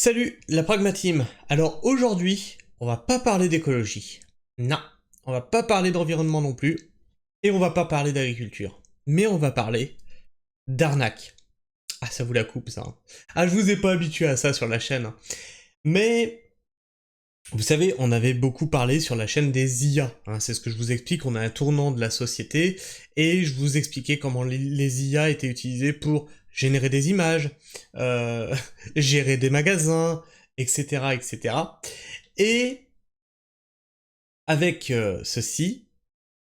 Salut, la Pragmatime. Alors aujourd'hui, on va pas parler d'écologie. Non, on va pas parler d'environnement non plus. Et on va pas parler d'agriculture. Mais on va parler d'arnaque. Ah, ça vous la coupe ça. Hein. Ah, je vous ai pas habitué à ça sur la chaîne. Hein. Mais, vous savez, on avait beaucoup parlé sur la chaîne des IA. Hein, c'est ce que je vous explique, on a un tournant de la société. Et je vous expliquais comment les IA étaient utilisées pour générer des images, euh, gérer des magasins, etc., etc. Et avec ceci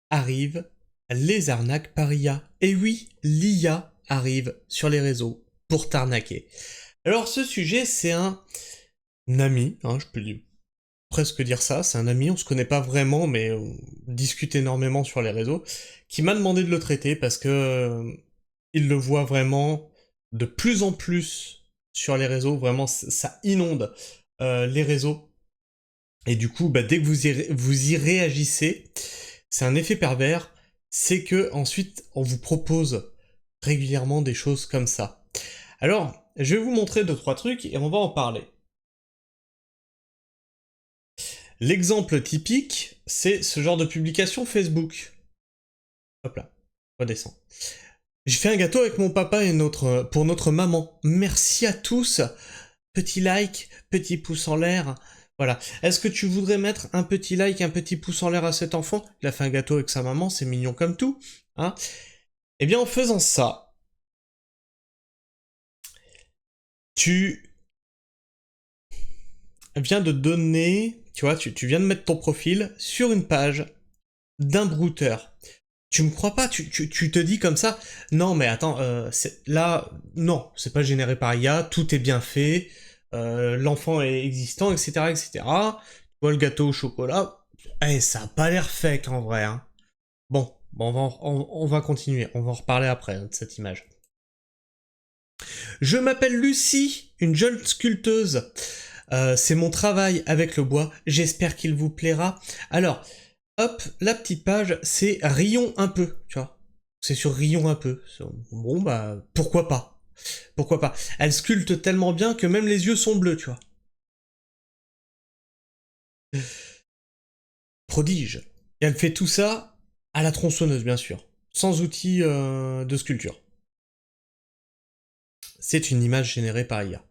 arrivent les arnaques par IA. Et oui, l'IA arrive sur les réseaux pour t'arnaquer. Alors ce sujet, c'est un ami, hein, je peux presque dire ça, c'est un ami, on se connaît pas vraiment, mais on discute énormément sur les réseaux, qui m'a demandé de le traiter parce que il le voit vraiment de plus en plus sur les réseaux, vraiment ça inonde les réseaux. Et du coup, bah, dès que vous y réagissez, c'est un effet pervers, c'est que ensuite on vous propose régulièrement des choses comme ça. Alors, je vais vous montrer 2-3 trucs et on va en parler. L'exemple typique, c'est ce genre de publication Facebook. Hop là, redescend. J'ai fait un gâteau avec mon papa et pour notre maman. Merci à tous. Petit like, petit pouce en l'air. Voilà. Est-ce que tu voudrais mettre un petit like, un petit pouce en l'air à cet enfant? Il a fait un gâteau avec sa maman, c'est mignon comme tout. Hein. Eh bien, en faisant ça, tu viens de donner, tu vois, tu viens de mettre ton profil sur une page d'un brouteur. Tu me crois pas, tu te dis comme ça, non mais attends, là, non, c'est pas généré par IA, tout est bien fait, l'enfant est existant, etc., etc. Tu vois le gâteau au chocolat, ça a pas l'air fake en vrai. Hein. Bon, on va continuer, on va en reparler après hein, de cette image. Je m'appelle Lucie, une jeune sculpteuse. C'est mon travail avec le bois, j'espère qu'il vous plaira. Alors, hop, la petite page, c'est Rions un peu, tu vois. C'est sur Rions un peu. Bon, bah, pourquoi pas. Pourquoi pas. Elle sculpte tellement bien que même les yeux sont bleus, tu vois. Prodige. Et elle fait tout ça à la tronçonneuse, bien sûr. Sans outils de sculpture. C'est une image générée par IA.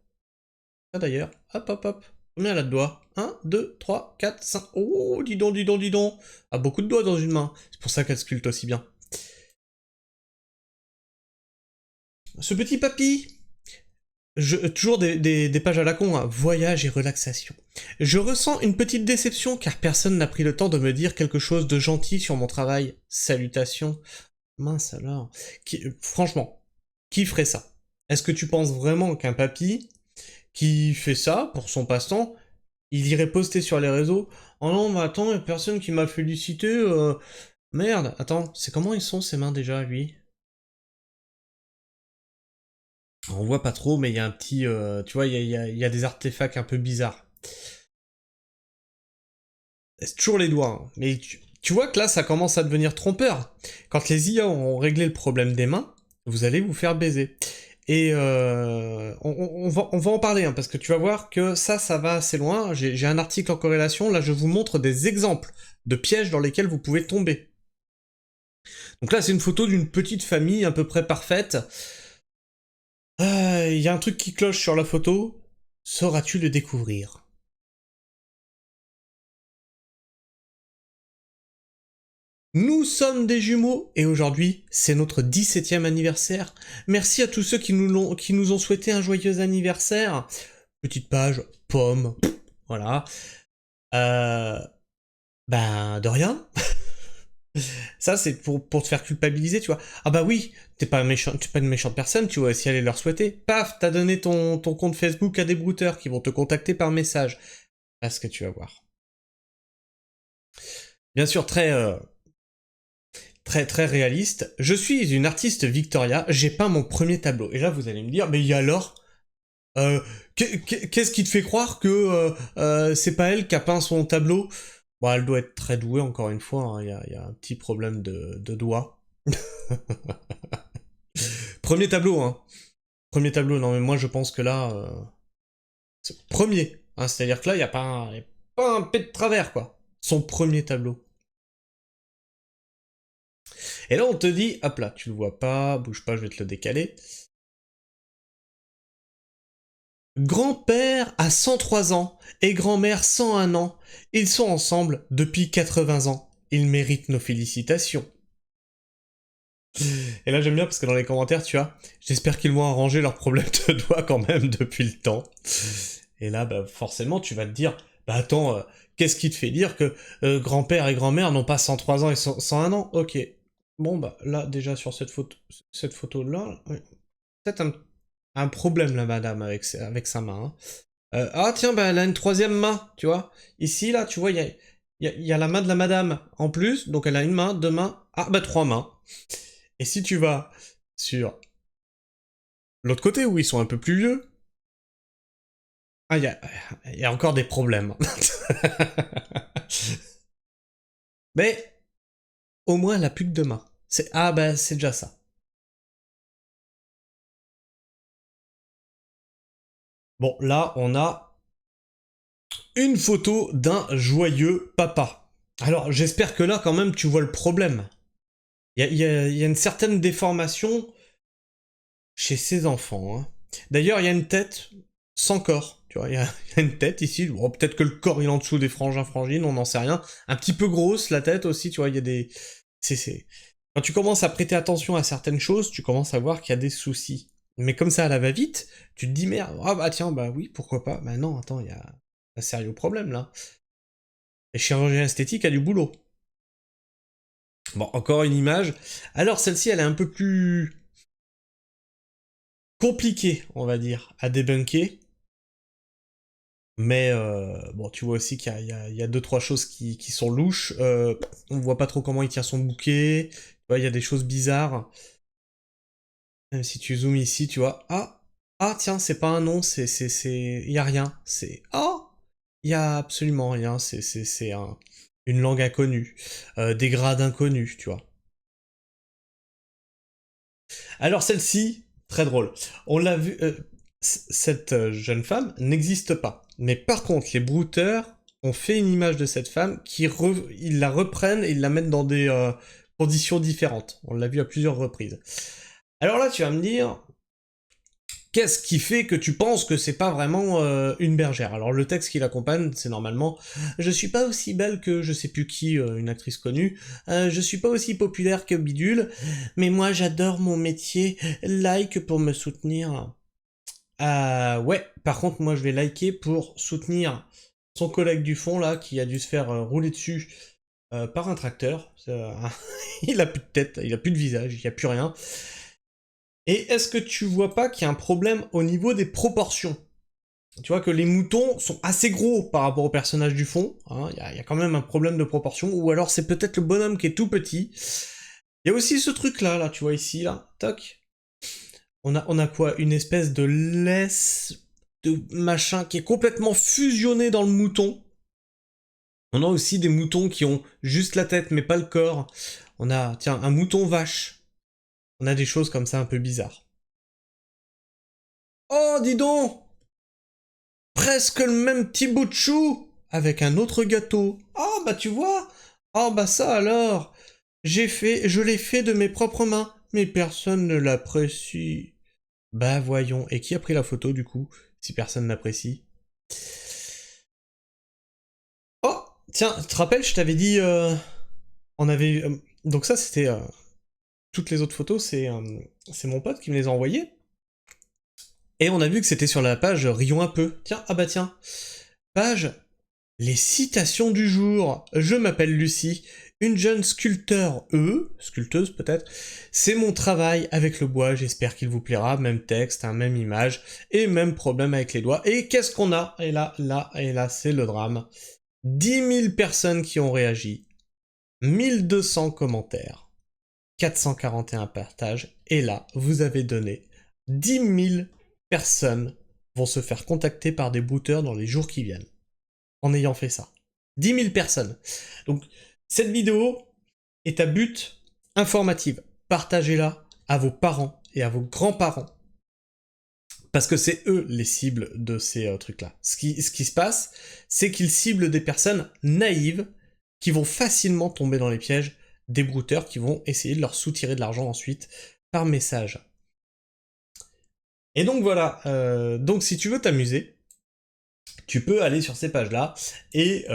Ah d'ailleurs, hop hop hop. Combien elle a de doigts 1, 2, 3, 4, 5. Oh, dis donc, dis donc, dis donc. Ah, beaucoup de doigts dans une main. C'est pour ça qu'elle sculpte aussi bien. Ce petit papy, toujours des pages à la con, hein. Voyage et relaxation. Je ressens une petite déception car personne n'a pris le temps de me dire quelque chose de gentil sur mon travail. Salutations. Mince alors. Franchement, qui ferait ça? Est-ce que tu penses vraiment qu'un papy qui fait ça pour son passe-temps, il irait poster sur les réseaux? Oh non, mais attends, y a personne qui m'a félicité. Merde, attends, c'est comment ils sont ses mains déjà, lui? On voit pas trop, mais il y a un petit... tu vois, il y a des artefacts un peu bizarres. C'est toujours les doigts. Hein. Mais tu vois que là, ça commence à devenir trompeur. Quand les IA auront réglé le problème des mains, vous allez vous faire baiser. Et on va en parler, hein, parce que tu vas voir que ça va assez loin. J'ai un article en corrélation, là je vous montre des exemples de pièges dans lesquels vous pouvez tomber. Donc là, c'est une photo d'une petite famille à peu près parfaite. Il y a un truc qui cloche sur la photo. Sauras-tu le découvrir? Nous sommes des jumeaux et aujourd'hui, c'est notre 17e anniversaire. Merci à tous ceux qui nous ont souhaité un joyeux anniversaire. Petite page, pomme, voilà. Euh, ben, de rien. Ça, c'est pour te faire culpabiliser, tu vois. Ah bah oui, t'es pas une méchante personne, tu vas aussi aller leur souhaiter. Paf, t'as donné ton compte Facebook à des brouteurs qui vont te contacter par message. Parce que tu vas voir. Bien sûr, très réaliste. Je suis une artiste Victoria, j'ai peint mon premier tableau. Et là, vous allez me dire, mais alors euh, qu'est-ce qui te fait croire que c'est pas elle qui a peint son tableau? Bon, elle doit être très douée, encore une fois, hein. Y a un petit problème de doigt. Premier tableau, hein. Premier tableau, non mais moi je pense que là, Premier. Hein, c'est-à-dire que là, il n'y a pas un P de travers, quoi. Son premier tableau. Et là, on te dit, hop là, tu le vois pas, bouge pas, je vais te le décaler. Grand-père a 103 ans et grand-mère 101 ans. Ils sont ensemble depuis 80 ans. Ils méritent nos félicitations. Et là, j'aime bien parce que dans les commentaires, tu as j'espère qu'ils vont arranger leurs problèmes de doigts quand même depuis le temps. Et là, bah, forcément, tu vas te dire, bah attends, qu'est-ce qui te fait dire que grand-père et grand-mère n'ont pas 103 ans et 101 ans? Ok. Bon, bah là, déjà sur cette photo-là, ouais, peut-être un problème, la madame, avec sa main. Hein. Ah tiens, bah elle a une troisième main, tu vois. Ici, là, tu vois, il y a la main de la madame en plus, donc elle a une main, deux mains, ah bah trois mains. Et si tu vas sur l'autre côté, où ils sont un peu plus vieux, ah, il y a encore des problèmes. Mais au moins, elle a plus que deux mains. Ah bah c'est déjà ça. Bon, là, on a une photo d'un joyeux papa. Alors, j'espère que là, quand même, tu vois le problème. Il y a une certaine déformation chez ces enfants. Hein. D'ailleurs, il y a une tête sans corps. Tu vois, il y a une tête ici. Bon, peut-être que le corps il est en dessous des frangins frangines, on n'en sait rien. Un petit peu grosse la tête aussi. Tu vois, il y a des. Quand tu commences à prêter attention à certaines choses, tu commences à voir qu'il y a des soucis. Mais comme ça, à la va-vite, tu te dis merde. Ah bah tiens, bah oui, pourquoi pas. Bah non, attends, il y a un sérieux problème là. Le chirurgien esthétique a du boulot. Bon, encore une image. Alors celle-ci, elle est un peu plus compliquée, on va dire, à débunker. Mais bon, tu vois aussi qu'il y a deux trois choses qui sont louches. On voit pas trop comment il tient son bouquet. Tu vois, il y a des choses bizarres. Même si tu zoomes ici, tu vois. Ah tiens, c'est pas un nom, il y a rien. Il y a absolument rien. Une langue inconnue, des grades inconnus, tu vois. Alors celle-ci, très drôle. On l'a vu. Cette jeune femme n'existe pas. Mais par contre, les brouteurs ont fait une image de cette femme ils la reprennent et ils la mettent dans des conditions différentes. On l'a vu à plusieurs reprises. Alors là, tu vas me dire, qu'est-ce qui fait que tu penses que c'est pas vraiment une bergère? Alors le texte qui l'accompagne, c'est normalement je suis pas aussi belle que je sais plus qui, une actrice connue, je suis pas aussi populaire que Bidule, mais moi j'adore mon métier, like pour me soutenir. Ouais, par contre moi je vais liker pour soutenir son collègue du fond là qui a dû se faire rouler dessus par un tracteur. Il a plus de tête, il a plus de visage, il y a plus rien. Et est-ce que tu vois pas qu'il y a un problème au niveau des proportions? Tu vois que les moutons sont assez gros par rapport au personnage du fond. Hein, y a quand même un problème de proportion. Ou alors c'est peut-être le bonhomme qui est tout petit. Il y a aussi ce truc-là, là, tu vois ici, là. Toc. On a quoi? Une espèce de laisse de machin qui est complètement fusionné dans le mouton. On a aussi des moutons qui ont juste la tête mais pas le corps. On a, tiens, un mouton vache. On a des choses comme ça un peu bizarres. Oh, dis donc! Presque le même petit bout de chou avec un autre gâteau. Ah bah tu vois. Ah bah ça alors. Je l'ai fait de mes propres mains, mais personne ne l'apprécie. Bah voyons. Et qui a pris la photo du coup, si personne n'apprécie? Oh tiens, tu te rappelles, je t'avais dit, on avait, donc ça c'était toutes les autres photos, c'est mon pote qui me les a envoyées. Et on a vu que c'était sur la page Rions un peu. Tiens, ah bah tiens, page les citations du jour. Je m'appelle Lucie, une jeune sculpteuse peut-être. C'est mon travail avec le bois, j'espère qu'il vous plaira. Même texte, hein, même image, et même problème avec les doigts. Et qu'est-ce qu'on a? Et là, c'est le drame. 10 000 personnes qui ont réagi, 1200 commentaires, 441 partages, et là, vous avez donné 10 000 personnes vont se faire contacter par des booters dans les jours qui viennent en ayant fait ça. 10 000 personnes. Donc, cette vidéo est à but informative. Partagez-la à vos parents et à vos grands-parents. Parce que c'est eux les cibles de ces trucs-là. Ce qui se passe, c'est qu'ils ciblent des personnes naïves qui vont facilement tomber dans les pièges des brouteurs qui vont essayer de leur soutirer de l'argent ensuite par message. Et donc voilà, donc si tu veux t'amuser, tu peux aller sur ces pages-là et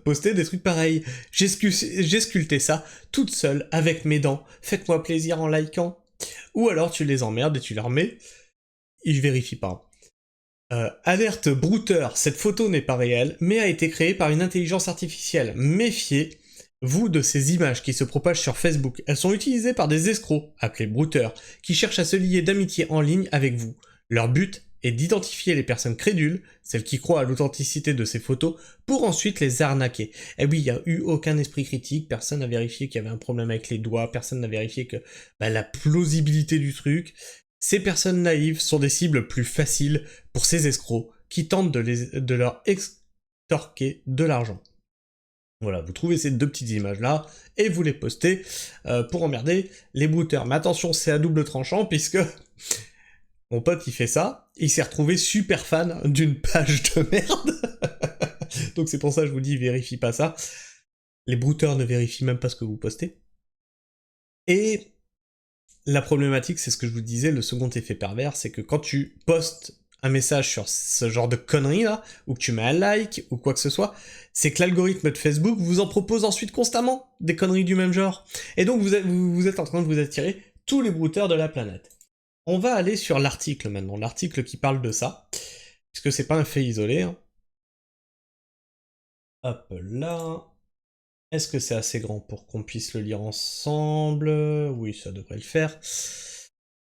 poster des trucs pareils. J'ai sculpté ça toute seule avec mes dents. Faites-moi plaisir en likant. Ou alors tu les emmerdes et tu les remets. Ils vérifient pas. Alerte brouteur, cette photo n'est pas réelle, mais a été créée par une intelligence artificielle. Méfiez-vous de ces images qui se propagent sur Facebook. Elles sont utilisées par des escrocs, appelés brouteurs, qui cherchent à se lier d'amitié en ligne avec vous. Leur but est d'identifier les personnes crédules, celles qui croient à l'authenticité de ces photos, pour ensuite les arnaquer. Et oui, il n'y a eu aucun esprit critique, personne n'a vérifié qu'il y avait un problème avec les doigts, personne n'a vérifié que la plausibilité du truc. Ces personnes naïves sont des cibles plus faciles pour ces escrocs qui tentent de leur extorquer de l'argent. Voilà, vous trouvez ces deux petites images-là et vous les postez pour emmerder les brouteurs. Mais attention, c'est à double tranchant puisque mon pote il fait ça, il s'est retrouvé super fan d'une page de merde. Donc c'est pour ça que je vous dis, vérifie pas ça. Les brouteurs ne vérifient même pas ce que vous postez. Et la problématique, c'est ce que je vous disais, le second effet pervers, c'est que quand tu postes un message sur ce genre de conneries là, ou que tu mets un like, ou quoi que ce soit, c'est que l'algorithme de Facebook vous en propose ensuite constamment des conneries du même genre. Et donc vous êtes en train de vous attirer tous les brouteurs de la planète. On va aller sur l'article maintenant, l'article qui parle de ça, puisque c'est pas un fait isolé. Hein. Hop là... Est-ce que c'est assez grand pour qu'on puisse le lire ensemble? Oui, ça devrait le faire.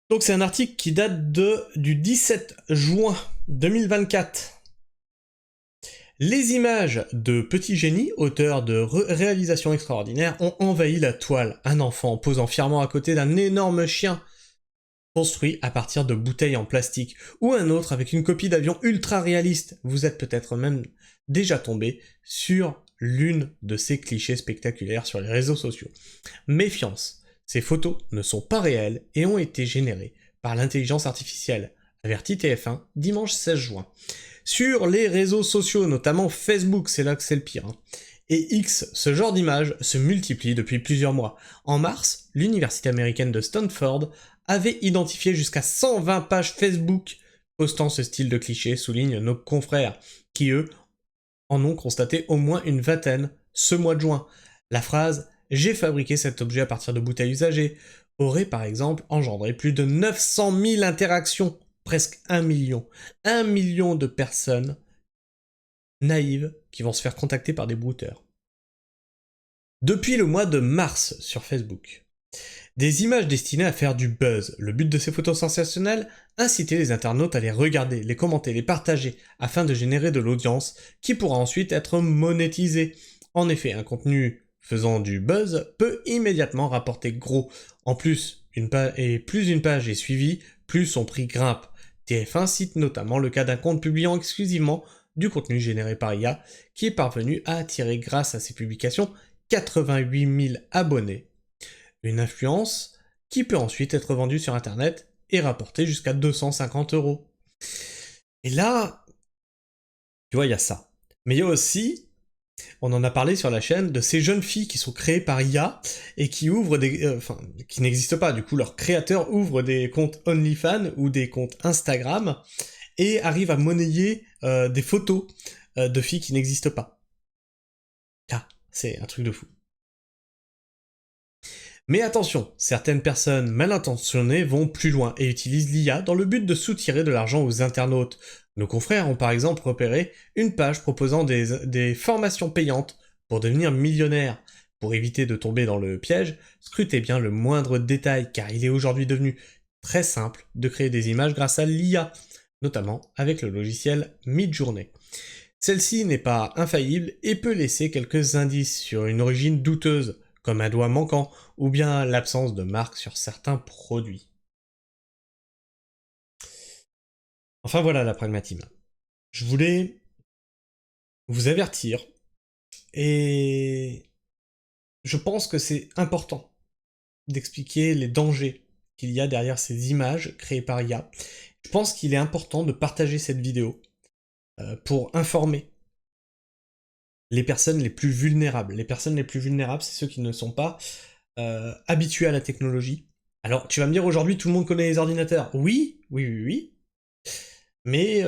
Donc c'est un article qui date du 17 juin 2024. Les images de Petit Génie, auteur de réalisations extraordinaires, ont envahi la toile. Un enfant posant fièrement à côté d'un énorme chien construit à partir de bouteilles en plastique, ou un autre avec une copie d'avion ultra réaliste. Vous êtes peut-être même déjà tombé sur l'une de ces clichés spectaculaires sur les réseaux sociaux. Méfiance, ces photos ne sont pas réelles et ont été générées par l'intelligence artificielle, avertit TF1 dimanche 16 juin. Sur les réseaux sociaux, notamment Facebook, c'est là que c'est le pire, et X, ce genre d'images se multiplie depuis plusieurs mois. En mars, l'université américaine de Stanford avait identifié jusqu'à 120 pages Facebook postant ce style de cliché, soulignent nos confrères, qui eux en ont constaté au moins une vingtaine ce mois de juin. La phrase « J'ai fabriqué cet objet à partir de bouteilles usagées » aurait par exemple engendré plus de 900 000 interactions, presque 1 million. 1 million de personnes naïves qui vont se faire contacter par des brouteurs. Depuis le mois de mars sur Facebook, des images destinées à faire du buzz. Le but de ces photos sensationnelles, inciter les internautes à les regarder, les commenter, les partager, afin de générer de l'audience qui pourra ensuite être monétisée. En effet, un contenu faisant du buzz peut immédiatement rapporter gros. En plus, plus une page est suivie, plus son prix grimpe. TF1 cite notamment le cas d'un compte publiant exclusivement du contenu généré par IA, qui est parvenu à attirer grâce à ses publications 88 000 abonnés. Une influence qui peut ensuite être vendue sur internet et rapporter jusqu'à 250 €. Et là, tu vois, il y a ça. Mais il y a aussi, on en a parlé sur la chaîne, de ces jeunes filles qui sont créées par IA et qui ouvrent qui n'existent pas, du coup leurs créateurs ouvrent des comptes OnlyFans ou des comptes Instagram et arrivent à monnayer des photos de filles qui n'existent pas. Ah, c'est un truc de fou. Mais attention, certaines personnes mal intentionnées vont plus loin et utilisent l'IA dans le but de soutirer de l'argent aux internautes. Nos confrères ont par exemple repéré une page proposant des formations payantes pour devenir millionnaire. Pour éviter de tomber dans le piège, scrutez bien le moindre détail car il est aujourd'hui devenu très simple de créer des images grâce à l'IA, notamment avec le logiciel Midjourney. Celle-ci n'est pas infaillible et peut laisser quelques indices sur une origine douteuse, comme un doigt manquant, ou bien l'absence de marque sur certains produits. Enfin voilà la pragmatisme. Je voulais vous avertir, et je pense que c'est important d'expliquer les dangers qu'il y a derrière ces images créées par IA. Je pense qu'il est important de partager cette vidéo pour informer les personnes les plus vulnérables. Les personnes les plus vulnérables, c'est ceux qui ne sont pas habitués à la technologie. Alors, tu vas me dire, aujourd'hui, tout le monde connaît les ordinateurs. Oui, oui, oui, oui. Mais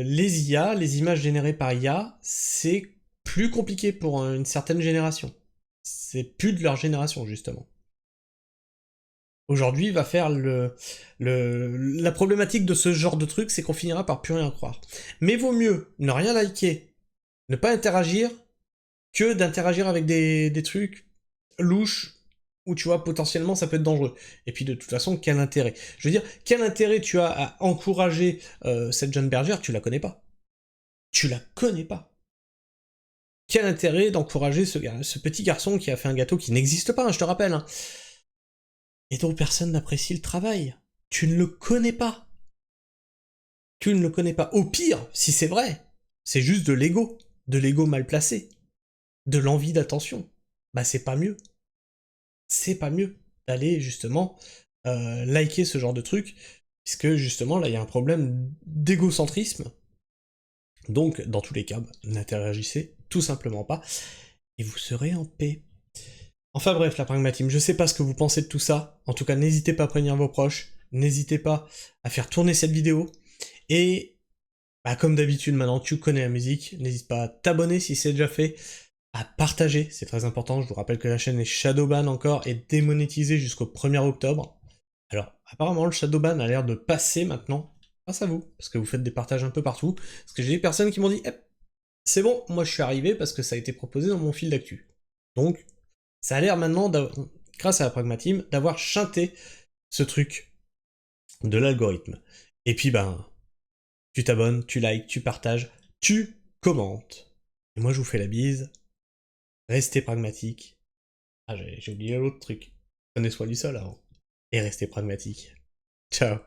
les IA, les images générées par IA, c'est plus compliqué pour une certaine génération. C'est plus de leur génération, justement. Aujourd'hui, va faire la problématique de ce genre de truc, c'est qu'on finira par plus rien croire. Mais vaut mieux ne rien liker, ne pas interagir, que d'interagir avec des trucs louches, où tu vois, potentiellement, ça peut être dangereux. Et puis, de toute façon, quel intérêt? Je veux dire, quel intérêt tu as à encourager cette jeune bergère? Tu la connais pas. Tu la connais pas. Quel intérêt d'encourager ce petit garçon qui a fait un gâteau qui n'existe pas, hein, je te rappelle, hein, et dont personne n'apprécie le travail? Tu ne le connais pas. Tu ne le connais pas. Au pire, si c'est vrai, c'est juste de l'ego mal placé, de l'envie d'attention. Bah c'est pas mieux. C'est pas mieux d'aller justement liker ce genre de truc, puisque justement là il y a un problème d'égocentrisme. Donc dans tous les cas, n'interagissez tout simplement pas, et vous serez en paix. Enfin bref, la pragmatisme, je sais pas ce que vous pensez de tout ça, en tout cas n'hésitez pas à prévenir vos proches, n'hésitez pas à faire tourner cette vidéo, et bah, comme d'habitude maintenant tu connais la musique, n'hésite pas à t'abonner si c'est déjà fait, à partager, c'est très important, je vous rappelle que la chaîne est Shadowban encore et démonétisée jusqu'au 1er octobre. Alors, apparemment le Shadowban a l'air de passer maintenant, grâce à vous, parce que vous faites des partages un peu partout, parce que j'ai des personnes qui m'ont dit c'est bon, moi je suis arrivé parce que ça a été proposé dans mon fil d'actu. Donc, ça a l'air maintenant, grâce à la pragmatisme, d'avoir chanté ce truc de l'algorithme. Et puis tu t'abonnes, tu likes, tu partages, tu commentes. Et moi je vous fais la bise. Restez pragmatique. Ah, j'ai oublié l'autre truc. Prenez soin du sol avant. Et restez pragmatique. Ciao.